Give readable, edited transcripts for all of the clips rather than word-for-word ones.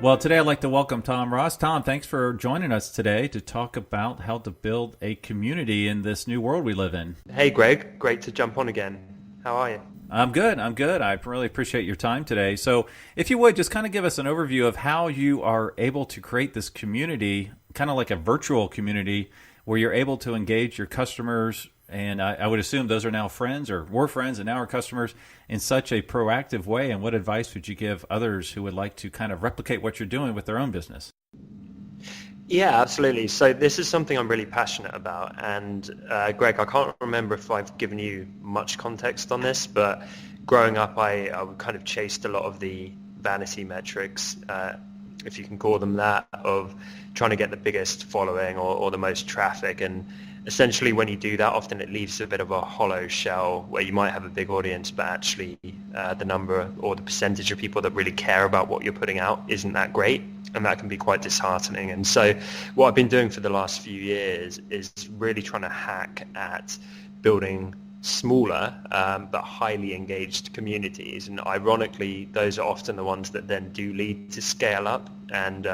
Well, today I'd like to welcome Tom Ross. Tom, thanks for joining us today to talk about how to build a community in this new world we live in. Hey Greg, great to jump on again. How are you? I'm good. I really appreciate your time today. So if you would, just kind of give us an overview of how you are able to create this community, kind of like a virtual community where you're able to engage your customers. And I would assume those are now friends or were friends and now are customers in such a proactive way. And what advice would you give others who would like to kind of replicate what you're doing with their own business? Yeah, absolutely. So this is something I'm really passionate about. And Greg, I can't remember if I've given you much context on this, but growing up, I kind of chased a lot of the vanity metrics, if you can call them that, of trying to get the biggest following or the most traffic. And essentially when you do that, often it leaves a bit of a hollow shell where you might have a big audience, but actually the number or the percentage of people that really care about what you're putting out isn't that great. And that can be quite disheartening. And so what I've been doing for the last few years is really trying to hack at building smaller but highly engaged communities. And ironically, those are often the ones that then do lead to scale up and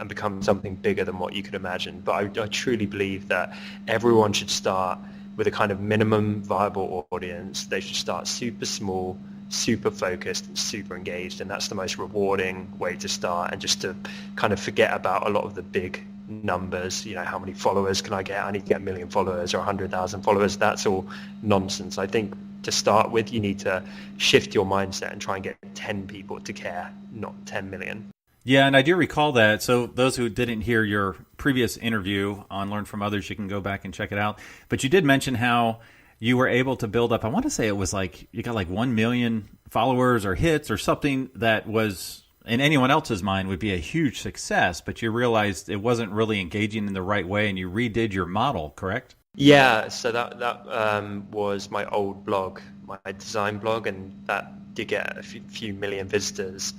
become something bigger than what you could imagine. But I truly believe that everyone should start with a kind of minimum viable audience. They should start super small, super focused, and super engaged, and that's the most rewarding way to start, and just to kind of forget about a lot of the big numbers. You know, how many followers can I get? I need to get 1 million followers or 100,000 followers. That's all nonsense. I think to start with, you need to shift your mindset and try and get 10 people to care, not 10 million. Yeah, and I do recall that. So those who didn't hear your previous interview on Learn From Others, you can go back and check it out. But you did mention how you were able to build up, I want to say it was like, you got like 1 million followers or hits or something that was, in anyone else's mind, would be a huge success, but you realized it wasn't really engaging in the right way and you redid your model, correct? Yeah, so that was my old blog, my design blog, and that did get a few million visitors.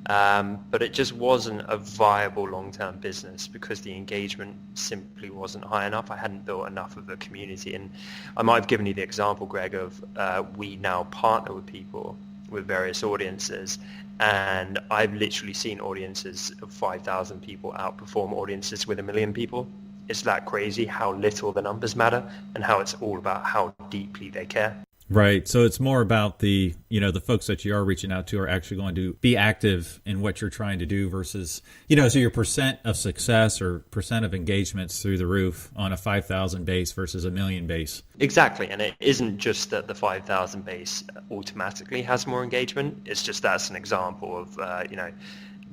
But it just wasn't a viable long-term business because the engagement simply wasn't high enough. I hadn't built enough of a community. And I might have given you the example, Greg, of we now partner with people with various audiences. And I've literally seen audiences of 5,000 people outperform audiences with 1 million people. It's that crazy how little the numbers matter and how it's all about how deeply they care. Right. So it's more about the folks that you are reaching out to are actually going to be active in what you're trying to do versus, so your percent of success or percent of engagements through the roof on a 5,000 base versus 1 million base. Exactly. And it isn't just that the 5,000 base automatically has more engagement. It's just that's an example of,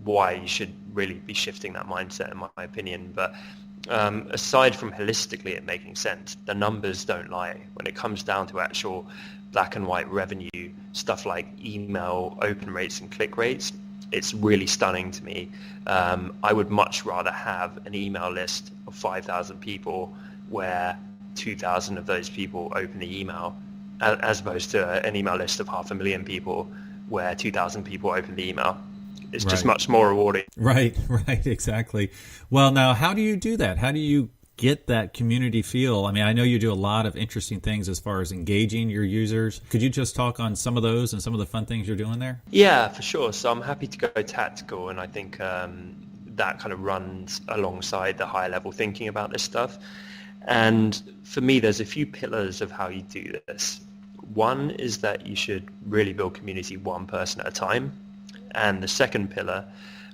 why you should really be shifting that mindset, in my opinion. But aside from holistically it making sense, the numbers don't lie. When it comes down to actual black and white revenue, stuff like email open rates and click rates, it's really stunning to me. I would much rather have an email list of 5,000 people where 2,000 of those people open the email as opposed to an email list of 500,000 people where 2,000 people open the email. It's just much more rewarding. Right, exactly. Well, now, how do you do that? How do you get that community feel? I mean, I know you do a lot of interesting things as far as engaging your users. Could you just talk on some of those and some of the fun things you're doing there? Yeah, for sure. So I'm happy to go tactical, and I think that kind of runs alongside the high level thinking about this stuff. And for me, there's a few pillars of how you do this. One is that you should really build community one person at a time. And the second pillar,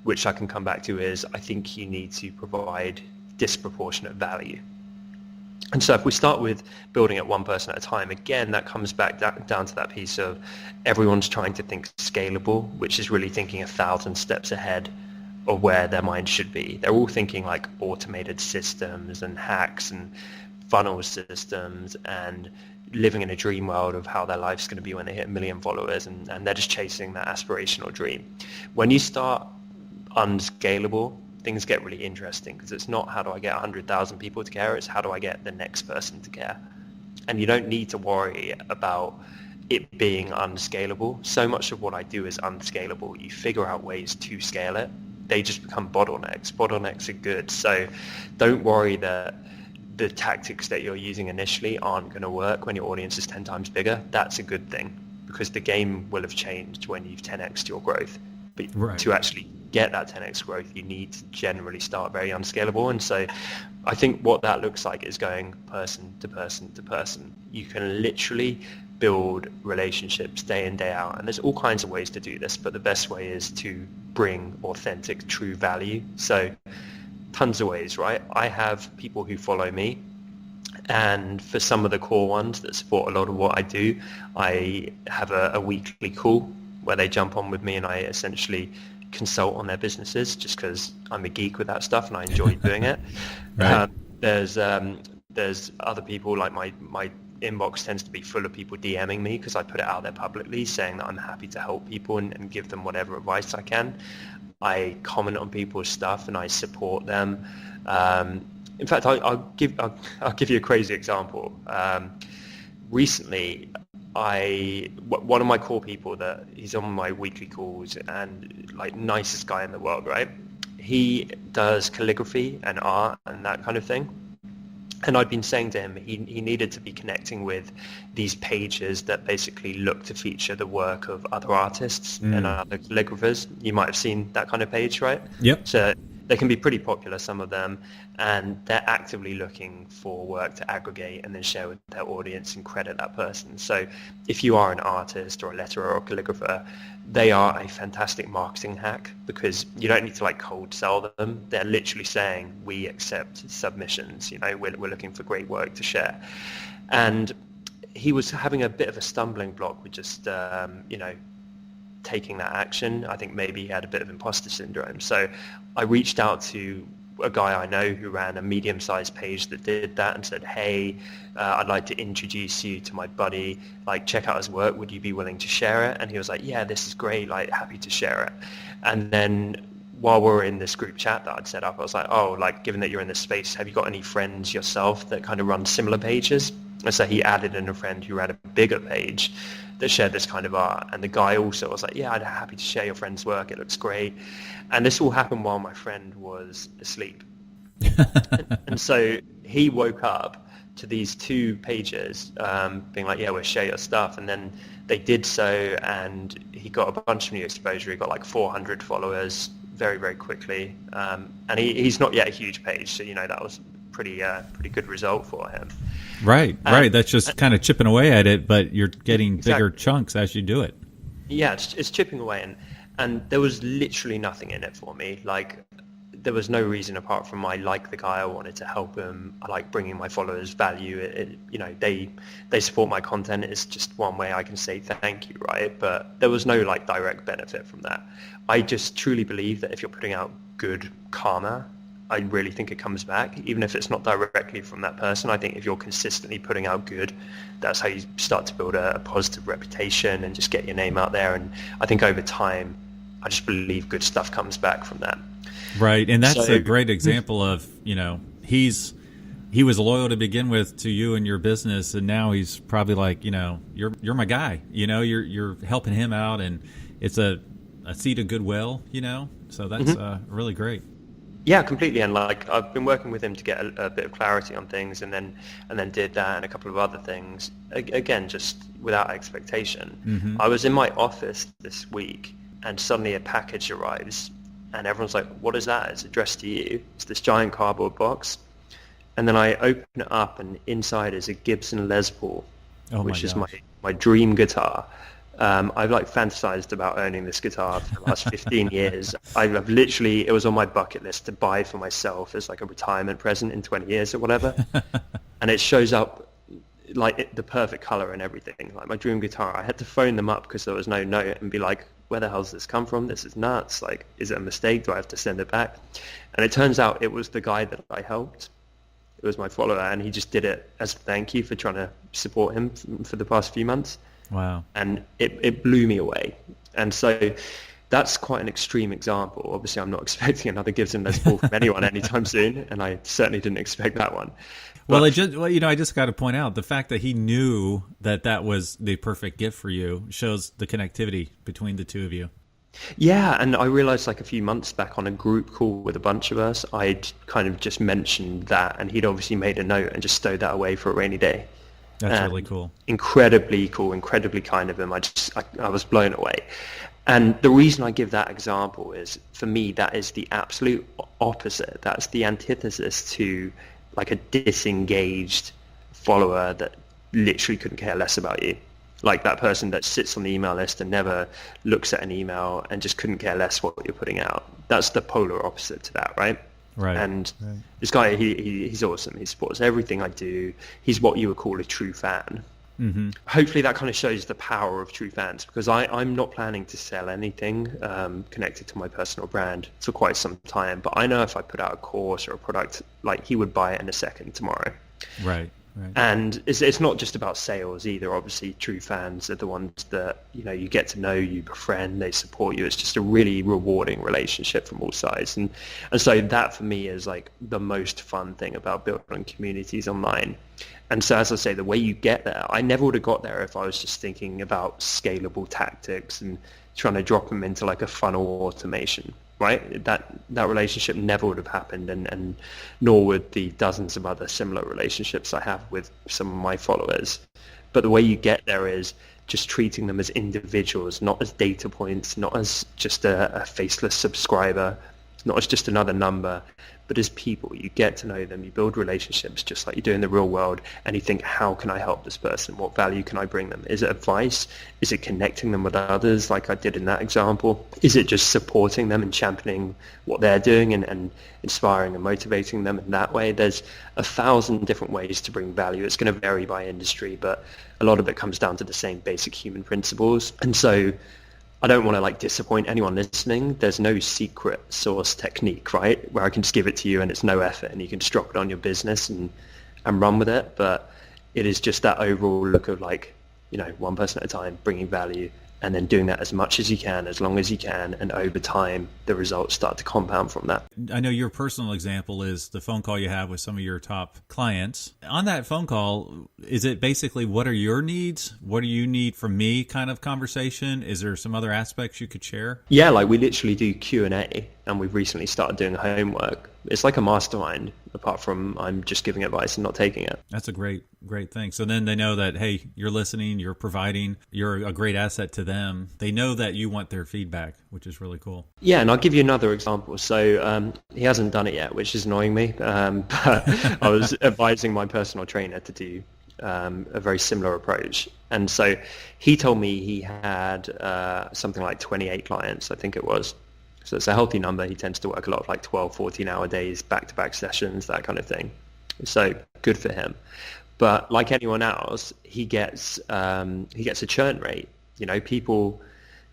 which I can come back to, is I think you need to provide disproportionate value. And so if we start with building it one person at a time, again, that comes back down to that piece of everyone's trying to think scalable, which is really thinking 1,000 steps ahead of where their mind should be. They're all thinking like automated systems and hacks and funnel systems and living in a dream world of how their life's going to be when they hit 1 million followers, and they're just chasing that aspirational dream. When you start unscalable, things get really interesting because it's not how do I get 100,000 people to care, it's how do I get the next person to care. And you don't need to worry about it being unscalable. So much of what I do is unscalable. You figure out ways to scale it. They just become bottlenecks. Bottlenecks are good. So don't worry that the tactics that you're using initially aren't going to work when your audience is 10 times bigger. That's a good thing because the game will have changed when you've 10x'd your growth. But Right. to actually get that 10x growth, you need to generally start very unscalable. And so I think what that looks like is going person to person to person. You can literally build relationships day in, day out. And there's all kinds of ways to do this, but the best way is to bring authentic, true value. So tons of ways, right? I have people who follow me, and for some of the core ones that support a lot of what I do, I have a weekly call where they jump on with me and I essentially consult on their businesses just because I'm a geek with that stuff and I enjoy doing it. Right. There's other people, like my inbox tends to be full of people DMing me because I put it out there publicly saying that I'm happy to help people and give them whatever advice I can. I comment on people's stuff and I support them. In fact, I'll give you a crazy example. Recently, one of my core people that he's on my weekly calls and like nicest guy in the world, right? He does calligraphy and art and that kind of thing. And I'd been saying to him he needed to be connecting with these pages that basically look to feature the work of other artists and other calligraphers. You might have seen that kind of page, right? Yep. So they can be pretty popular, some of them, and they're actively looking for work to aggregate and then share with their audience and credit that person. So if you are an artist or a letterer or a calligrapher, they are a fantastic marketing hack because you don't need to like cold sell them. They're literally saying, we accept submissions, we're looking for great work to share. And he was having a bit of a stumbling block with just, taking that action. I think maybe he had a bit of imposter syndrome. So I reached out to a guy I know who ran a medium-sized page that did that and said, hey, I'd like to introduce you to my buddy, like check out his work, would you be willing to share it? And he was like, yeah, this is great, like happy to share it. And then while we were in this group chat that I'd set up, I was like, oh, like given that you're in this space, have you got any friends yourself that kind of run similar pages? And so he added in a friend who ran a bigger page that shared this kind of art. And the guy also was like, yeah, I'd happy to share your friend's work. It looks great. And this all happened while my friend was asleep. and so he woke up to these two pages being like, yeah, we'll share your stuff. And then they did so, and he got a bunch of new exposure. He got like 400 followers very, very quickly. And he's not yet a huge page. So, that was pretty good result for him. Right. That's just kind of chipping away at it, but you're getting bigger chunks as you do it. Yeah, it's chipping away, and there was literally nothing in it for me. Like, there was no reason apart from I like the guy, I wanted to help him, I like bringing my followers value. They support my content. It's just one way I can say thank you, right? But there was no like direct benefit from that. I just truly believe that if you're putting out good karma, I really think it comes back, even if it's not directly from that person. I think if you're consistently putting out good, that's how you start to build a positive reputation and just get your name out there. And I think over time, I just believe good stuff comes back from that. Right. And that's a great example of, he was loyal to begin with to you and your business. And now he's probably like, you're my guy, you're helping him out, and it's a seed of goodwill, so that's really great. Yeah, completely. And like I've been working with him to get a bit of clarity on things, and then did that and a couple of other things. Again, just without expectation. Mm-hmm. I was in my office this week, and suddenly a package arrives, and everyone's like, "What is that?" It's addressed to you. It's this giant cardboard box, and then I open it up, and inside is a Gibson Les Paul, which is my dream guitar. I've like fantasized about owning this guitar for the last 15 years. I've literally, it was on my bucket list to buy for myself as like a retirement present in 20 years or whatever. And it shows up like the perfect color and everything, like my dream guitar. I had to phone them up because there was no note and be like, where the hell's this come from? This is nuts. Like, is it a mistake? Do I have to send it back? And it turns out it was the guy that I helped. It was my follower, and he just did it as a thank you for trying to support him for the past few months. Wow. And it blew me away. And so that's quite an extreme example. Obviously, I'm not expecting another Gibson Les Paul from anyone anytime soon, and I certainly didn't expect that one. But, I just got to point out the fact that he knew that was the perfect gift for you shows the connectivity between the two of you. Yeah, and I realized like a few months back on a group call with a bunch of us, I'd kind of just mentioned that, and he'd obviously made a note and just stowed that away for a rainy day. That's really cool. Incredibly cool, incredibly kind of him. I was blown away. And the reason I give that example is, for me, that is the absolute opposite. That's the antithesis to like a disengaged follower that literally couldn't care less about you. Like that person that sits on the email list and never looks at an email and just couldn't care less what you're putting out. That's the polar opposite to that, right? Right. And this guy, he's awesome. He supports everything I do. He's what you would call a true fan. Mm-hmm. Hopefully that kind of shows the power of true fans, because I'm not planning to sell anything connected to my personal brand for quite some time. But I know if I put out a course or a product, like he would buy it in a second tomorrow. Right. Right. And it's not just about sales either. Obviously, true fans are the ones that, you know, you get to know, you befriend, they support you. It's just a really rewarding relationship from all sides. And so that for me is like the most fun thing about building communities online. And so, as I say, the way you get there, I never would have got there if I was just thinking about scalable tactics and trying to drop them into like a funnel automation. Right, that relationship never would have happened, and nor would the dozens of other similar relationships I have with some of my followers. But the way you get there is just treating them as individuals, not as data points, not as just a faceless subscriber, not as just another number, but as people. You get to know them, you build relationships just like you do in the real world, and you think, how can I help this person? What value can I bring them? Is it advice? Is it connecting them with others like I did in that example? Is it just supporting them and championing what they're doing and inspiring and motivating them in that way? There's 1,000 different ways to bring value. It's going to vary by industry, but a lot of it comes down to the same basic human principles. And so I don't want to like disappoint anyone listening. There's no secret sauce technique, right, where I can just give it to you and it's no effort and you can just drop it on your business and run with it. But it is just that overall look of like, you know, one person at a time, bringing value, and then doing that as much as you can, as long as you can, and over time, the results start to compound from that. I know your personal example is the phone call you have with some of your top clients. On that phone call, is it basically, what are your needs? What do you need from me kind of conversation? Is there some other aspects you could share? Yeah, like we literally do Q&A, and we've recently started doing homework. It's like a mastermind, apart from I'm just giving advice and not taking it. That's a great thing. So then they know that, hey, you're listening, you're providing, you're a great asset to them. They know that you want their feedback, which is really cool. Yeah, and I'll give you another example. So he hasn't done it yet, which is annoying me. But I was advising my personal trainer to do a very similar approach. And so he told me he had something like 28 clients, I think it was. So it's a healthy number. He tends to work a lot of like 12, 14-hour days, back-to-back sessions, that kind of thing. So good for him. But like anyone else, he gets a churn rate. You know, people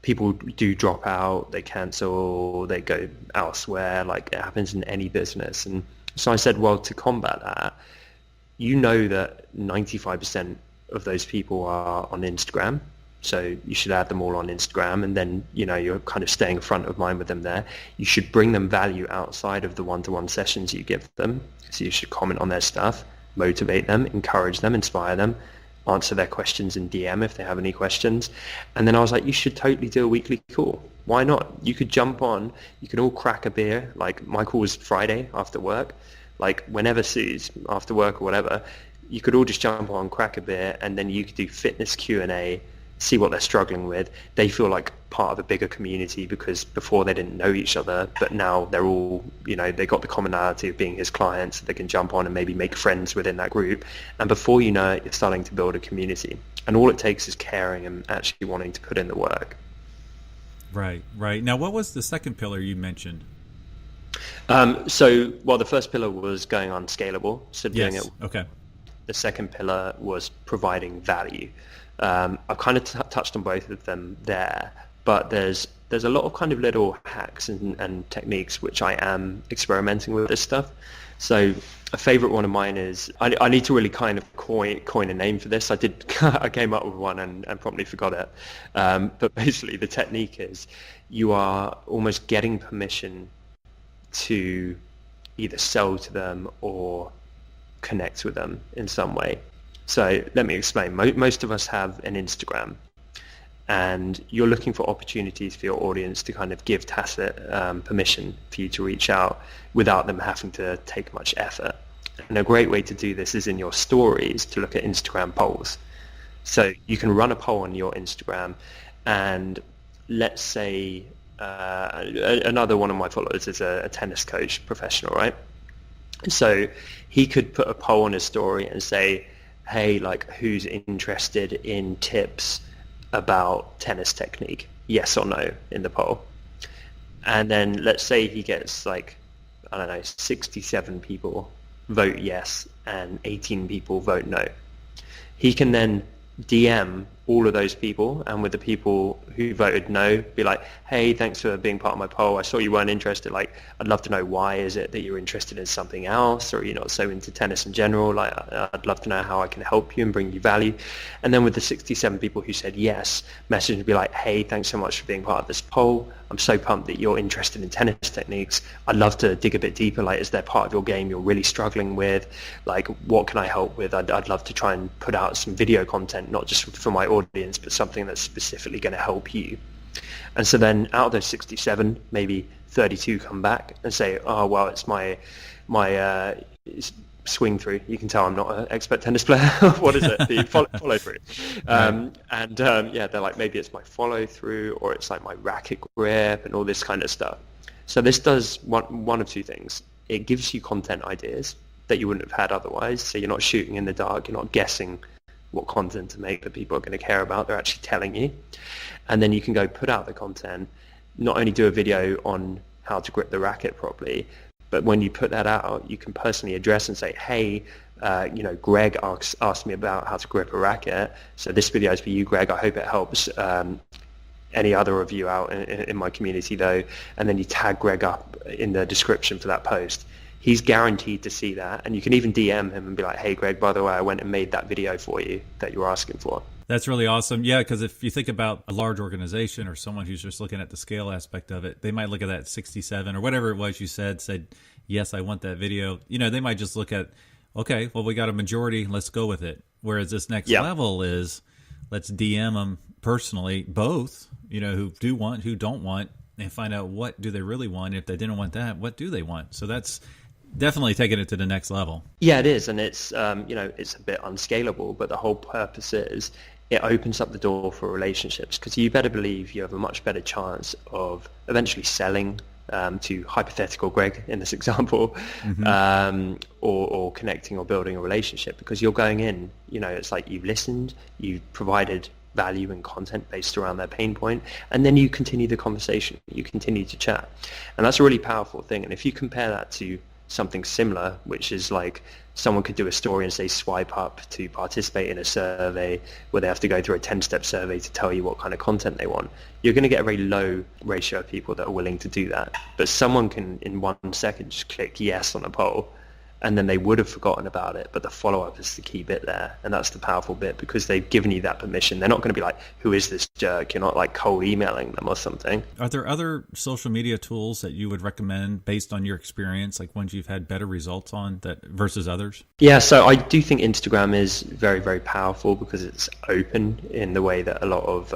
do drop out, they cancel, they go elsewhere. Like it happens in any business. And so I said, well, to combat that, you know that 95% of those people are on Instagram. So you should add them all on Instagram, and then, you know, you're kind of staying front of mind with them there. You should bring them value outside of the one-to-one sessions you give them. So you should comment on their stuff, motivate them, encourage them, inspire them, answer their questions in DM if they have any questions. And then I was like, you should totally do a weekly call. Why not? You could jump on, you could all crack a beer. Like my call was Friday after work, like whenever suits, after work or whatever. You could all just jump on, crack a beer, and then you could do fitness Q&A, see what they're struggling with. They feel like part of a bigger community, because before they didn't know each other, but now they're all, you know, they got the commonality of being his clients. They can jump on and maybe make friends within that group. And before you know it, you're starting to build a community. And all it takes is caring and actually wanting to put in the work. Right. Now, what was the second pillar you mentioned? The first pillar was going unscalable. So doing it. Okay. The second pillar was providing value. I've kind of touched on both of them there, but there's a lot of kind of little hacks and techniques which I am experimenting with this stuff. So a favorite one of mine is, I need to really kind of coin a name for this. I came up with one and promptly forgot it. But basically the technique is you are almost getting permission to either sell to them or connect with them in some way. So let me explain. Most of us have an Instagram, and you're looking for opportunities for your audience to kind of give tacit permission for you to reach out without them having to take much effort. And a great way to do this is in your stories, to look at Instagram polls. So you can run a poll on your Instagram and let's say another one of my followers is a tennis coach professional, right? So he could put a poll on his story and say, hey, like, who's interested in tips about tennis technique? Yes or no in the poll. And then let's say he gets like, I don't know, 67 people vote yes and 18 people vote no. He can then DM all of those people, and with the people who voted no, be like, hey, thanks for being part of my poll. I saw you weren't interested. Like, I'd love to know, why is it that you're interested in something else, or you're not so into tennis in general? Like, I'd love to know how I can help you and bring you value. And then with the 67 people who said yes, message would be like, hey, thanks so much for being part of this poll. I'm so pumped that you're interested in tennis techniques. I'd love to dig a bit deeper. Like, is there part of your game you're really struggling with? Like, what can I help with? I'd love to try and put out some video content, not just for my audience, but something that's specifically going to help you. And so then out of those 67, maybe 32 come back and say, oh, well, it's my swing through. You can tell I'm not an expert tennis player. What is it? The follow through. Yeah, they're like, maybe it's my follow through, or it's like my racket grip and all this kind of stuff. So this does one of two things. It gives you content ideas that you wouldn't have had otherwise. So you're not shooting in the dark. You're not guessing what content to make that people are going to care about. They're actually telling you. And then you can go put out the content, not only do a video on how to grip the racket properly, but when you put that out, you can personally address and say, hey, Greg asked me about how to grip a racket. So this video is for you, Greg. I hope it helps any other of you out in my community, though. And then you tag Greg up in the description for that post. He's guaranteed to see that. And you can even DM him and be like, hey, Greg, by the way, I went and made that video for you that you were asking for. That's really awesome. Yeah, because if you think about a large organization or someone who's just looking at the scale aspect of it, they might look at that 67 or whatever it was you said, yes, I want that video. They might just look at, okay, well, we got a majority, let's go with it. Whereas this next level is, let's DM them personally, both, who do want, who don't want, and find out what do they really want. If they didn't want that, what do they want? So that's definitely taking it to the next level. Yeah, it is. And it's, it's a bit unscalable, but the whole purpose is it opens up the door for relationships, because you better believe you have a much better chance of eventually selling to hypothetical Greg in this example, or connecting or building a relationship, because you're going in, it's like you've listened, you've provided value and content based around their pain point, and then you continue the conversation, you continue to chat. And that's a really powerful thing. And if you compare that to something similar, which is like someone could do a story and say swipe up to participate in a survey where they have to go through a 10-step survey to tell you what kind of content they want, you're going to get a very low ratio of people that are willing to do that. But someone can in 1 second just click yes on a poll, and then they would have forgotten about it, but the follow-up is the key bit there, and that's the powerful bit, because they've given you that permission. They're not going to be like, who is this jerk? You're not like cold emailing them or something. Are there other social media tools that you would recommend based on your experience, like ones you've had better results on that versus others? Yeah, so I do think Instagram is very, very powerful because it's open in the way that a lot of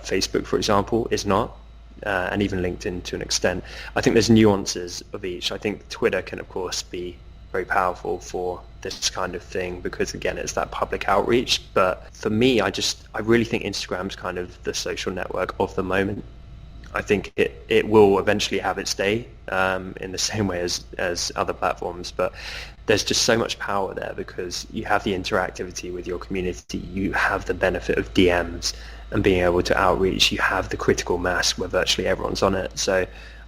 Facebook, for example, is not. And even LinkedIn to an extent. I think there's nuances of each. I think Twitter can, of course, be very powerful for this kind of thing because, again, it's that public outreach. But for me, I really think Instagram's kind of the social network of the moment. I think it will eventually have its day in the same way as other platforms, but there's just so much power there because you have the interactivity with your community, you have the benefit of DMs and being able to outreach, you have the critical mass where virtually everyone's on it. So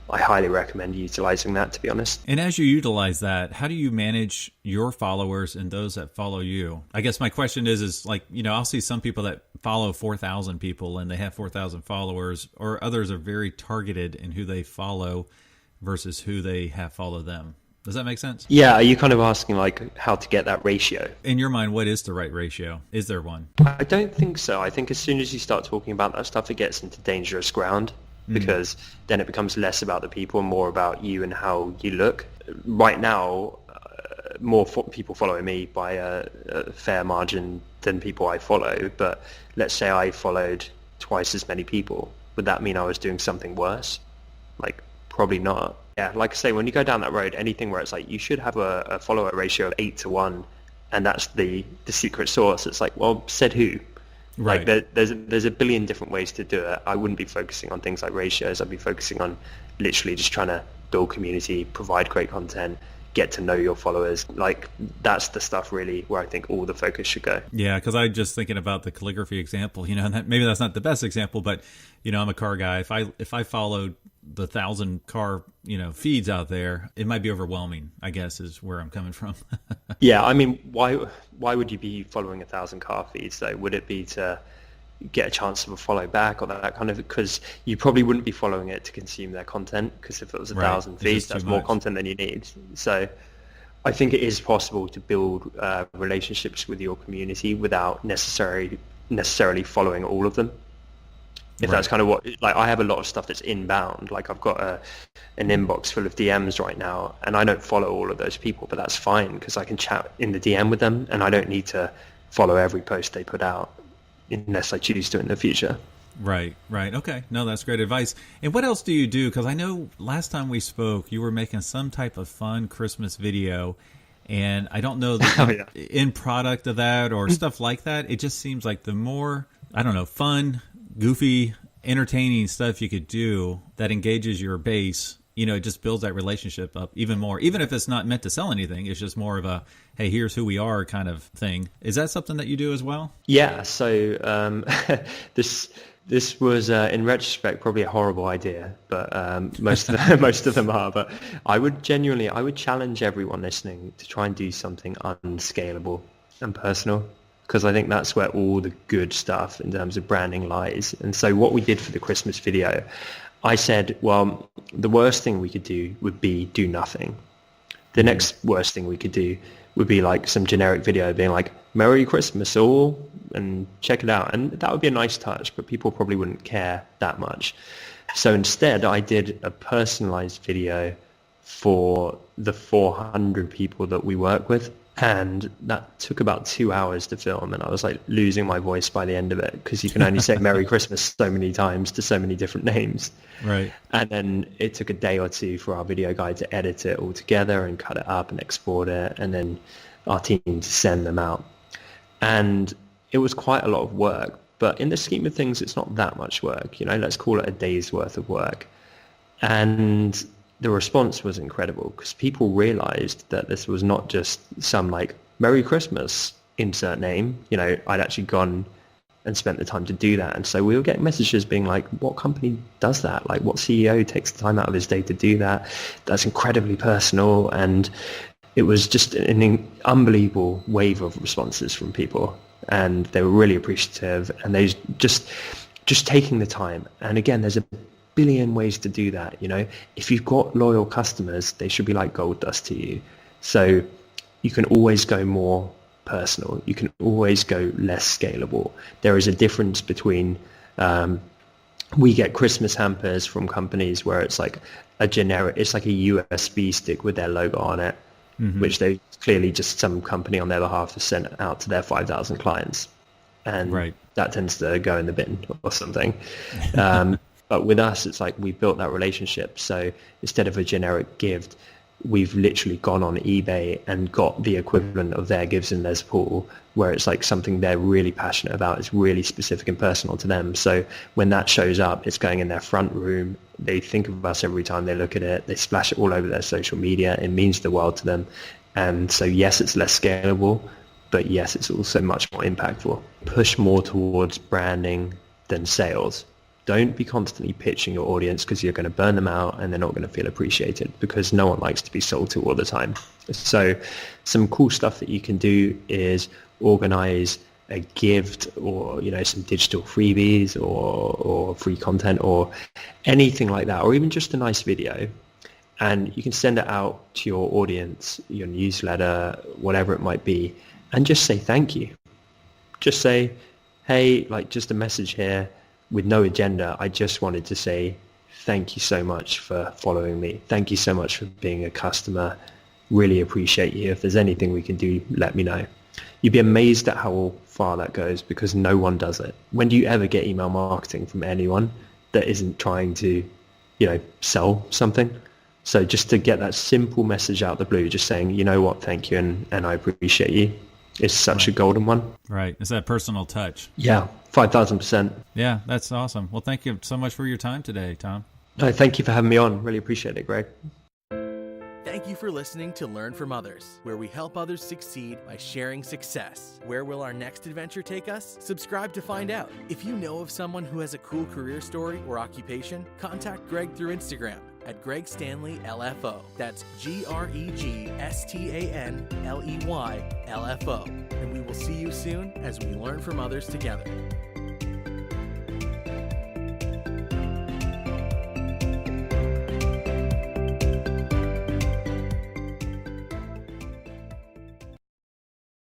I highly recommend utilizing that, to be honest. And as you utilize that, how do you manage your followers and those that follow you? I guess my question is like, I'll see some people that follow 4,000 people and they have 4,000 followers, or others are very targeted in who they follow versus who they have follow them. Does that make sense? Yeah. Are you kind of asking like how to get that ratio? In your mind, what is the right ratio? Is there one? I don't think so. I think as soon as you start talking about that stuff, it gets into dangerous ground. Because then it becomes less about the people and more about you and how you look. Right now, more people following me by a fair margin than people I follow. But let's say I followed twice as many people. Would that mean I was doing something worse? Like, probably not. Yeah, like I say, when you go down that road, anything where it's like you should have a follower ratio of 8 to 1, and that's the secret sauce. It's like, well, said who? Right. Like there's a billion different ways to do it. I wouldn't be focusing on things like ratios. I'd be focusing on literally just trying to build community, provide great content, get to know your followers. Like that's the stuff really where I think all the focus should go. Yeah, because I just thinking about the calligraphy example. And that, maybe that's not the best example, but I'm a car guy. If I followed the 1,000 car feeds out there, it might be overwhelming, I guess, is where I'm coming from. Yeah, I mean, why would you be following 1,000 car feeds though? Would it be to get a chance of a follow back or that kind of, because you probably wouldn't be following it to consume their content, because if it was 1,000 Right. feeds, that's more content than you need. So I think it is possible to build relationships with your community without necessarily following all of them. If that's kind of what, like, I have a lot of stuff that's inbound. Like I've got an inbox full of DMs right now, and I don't follow all of those people, but that's fine because I can chat in the DM with them, and I don't need to follow every post they put out unless I choose to in the future. Right. Okay. No, that's great advice. And what else do you do? Because I know last time we spoke, you were making some type of fun Christmas video, and I don't know the end product of that or stuff like that. It just seems like the more, I don't know, fun, goofy, entertaining stuff you could do that engages your base, it just builds that relationship up even more. Even if it's not meant to sell anything, it's just more of a, hey, here's who we are kind of thing. Is that something that you do as well? Yeah. So this was in retrospect probably a horrible idea, but most of them are. But I would challenge everyone listening to try and do something unscalable and personal, because I think that's where all the good stuff in terms of branding lies. And so what we did for the Christmas video, I said, well, the worst thing we could do would be do nothing. The next worst thing we could do would be like some generic video being like, Merry Christmas all, and check it out. And that would be a nice touch, but people probably wouldn't care that much. So instead, I did a personalized video for the 400 people that we work with. And that took about 2 hours to film, and I was like losing my voice by the end of it, because you can only say Merry Christmas so many times to so many different names. Right. And then it took a day or two for our video guy to edit it all together and cut it up and export it, and then our team to send them out. And it was quite a lot of work, but in the scheme of things, it's not that much work. Let's call it a day's worth of work. And the response was incredible, because people realized that this was not just some like Merry Christmas insert name. I'd actually gone and spent the time to do that. And so we were getting messages being like, what company does that? Like, what CEO takes the time out of his day to do that? That's incredibly personal. And it was just an unbelievable wave of responses from people. And they were really appreciative, and they just taking the time. And again, there's a billion ways to do that. If you've got loyal customers, they should be like gold dust to you. So you can always go more personal. You can always go less scalable. There is a difference between we get Christmas hampers from companies where it's like a generic, it's like a USB stick with their logo on it, which they clearly just some company on their behalf has sent out to their 5,000 clients, and that tends to go in the bin or something. But with us, it's like we've built that relationship. So instead of a generic gift, we've literally gone on eBay and got the equivalent of their Gives and Les Paul, where it's like something they're really passionate about. It's really specific and personal to them. So when that shows up, it's going in their front room. They think of us every time they look at it. They splash it all over their social media. It means the world to them. And so, yes, it's less scalable, but yes, it's also much more impactful. Push more towards branding than sales. Don't be constantly pitching your audience, because you're going to burn them out and they're not going to feel appreciated, because no one likes to be sold to all the time. So some cool stuff that you can do is organize a gift, or some digital freebies or free content or anything like that, or even just a nice video. And you can send it out to your audience, your newsletter, whatever it might be, and just say thank you. Just say, hey, like just a message here, with no agenda. I just wanted to say thank you so much for following me. Thank you so much for being a customer. Really appreciate you. If there's anything we can do, let me know. You'd be amazed at how far that goes, because no one does it. When do you ever get email marketing from anyone that isn't trying to, sell something? So just to get that simple message out the blue, just saying, you know what, thank you, and I appreciate you. is such a golden one. Right. It's that personal touch. Yeah, 5,000%. Yeah, that's awesome. Well, thank you so much for your time today, Tom. No, thank you for having me on. Really appreciate it, Greg. Thank you for listening to Learn from Others, where we help others succeed by sharing success. Where will our next adventure take us? Subscribe to find out. If you know of someone who has a cool career story or occupation, contact Greg through Instagram at Greg Stanley LFO. That's GregStanley LFO. And we will see you soon as we learn from others together.